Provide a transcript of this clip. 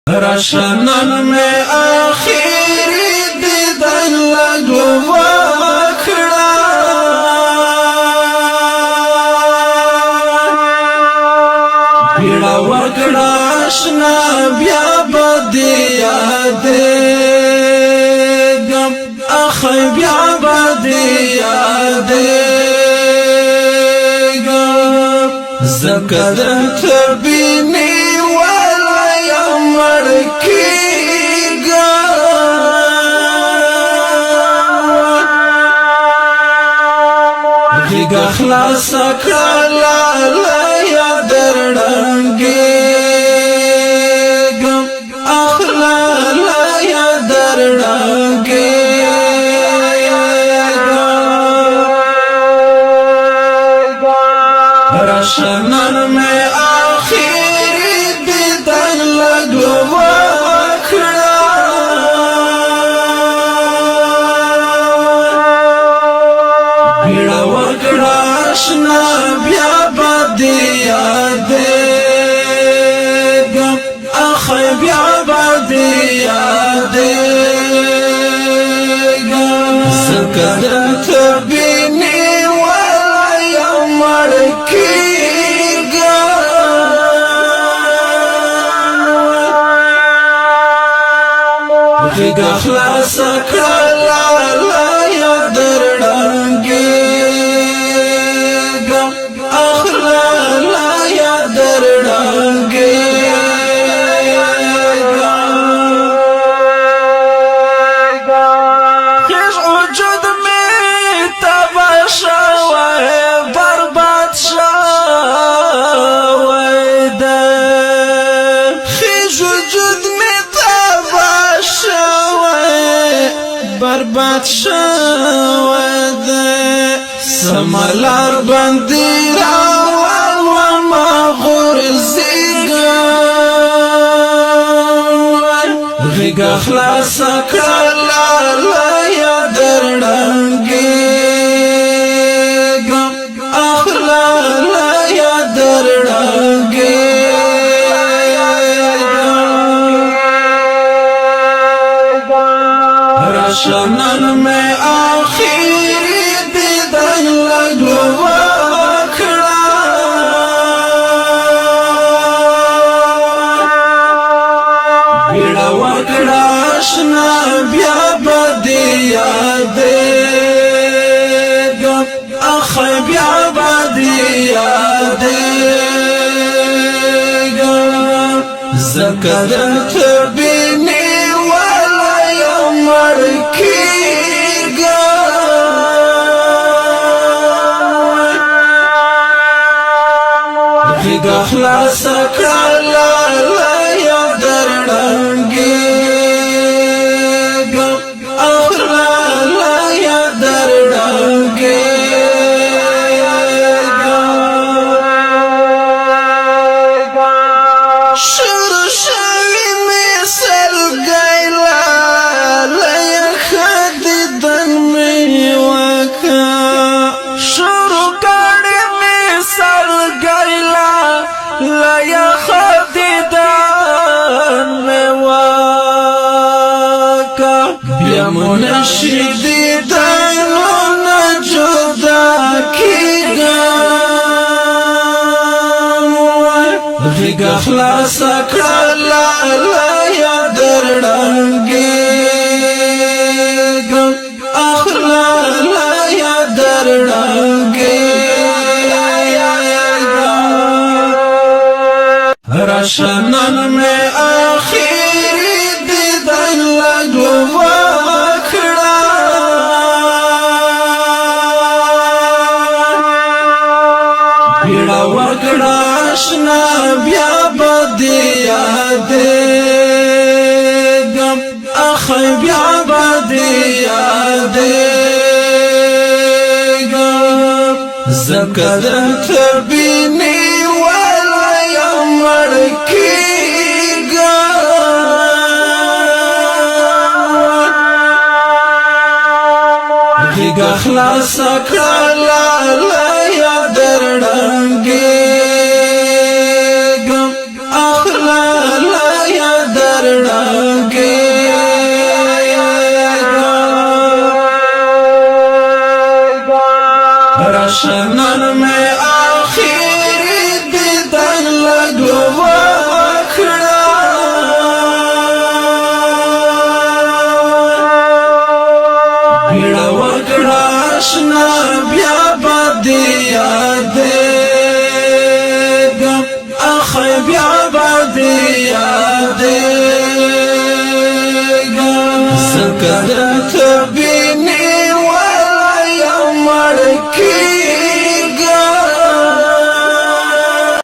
راشنن میں آخری دیدن لگو وکڑا بیڑا وکڑا آشنا بیا بدی یادگم اخی بیا بدی یادگم زکدن تبینی خلاص کلا یا درڑنگم اخلا یا درڑنگم راشنن میں آخری دیدن لگو وکڑا بیڑا وکڑا آشنا بیا بدی یادگم اخی بیا بدی یادگم زکدن تبینی والا یا مڑکیگم غیگا خلاص کلا یا درڑنگیگم اخلا یا درڑنگیگم خیش وجود میں تباہ شوئے برباد شوئے دے خیش وجود میں تباہ شوئے برباد شوئے دے سمالار بندی راوان وما غرزیگم غیگا خلاص کلا یا درڑنگیگم اخلا یا درڑنگیگم راشنن میں آخری دیدن لگو وکڑا بیڑا وکڑا آشنا بیا بدی یادگم اخی بیا بدی یادگم زکدن تبینی والا یا مڑکیگم غیگا خلاص کلا یا درڑنگیگم اخلا یا درڑنگیگم شروع شوی مثل گیلا لیا خدیدن میں وکا شروع کاری مثل گیلا لیا خدیدن میں وکا بیا منشدی دنون جدا کیگم غیگا خلاص کلا یا درڑنگیگم اخلا یا درڑنگیگم راشنن میں آخری دیدن لگو وکڑا بیڑا وکڑا آشنا بیا بدی یادگم اخی بیا بدی یادگم زکدن تبینی والا یا مڑکیگم غیگا خلاص کلا یا درڑنگیگم اخلا یا در شنن میں آخری دیدن لگو وکڑا بیڑا وکڑا آشنا بیا بدی یادیگا اخی بیا بدی یادیگا زکر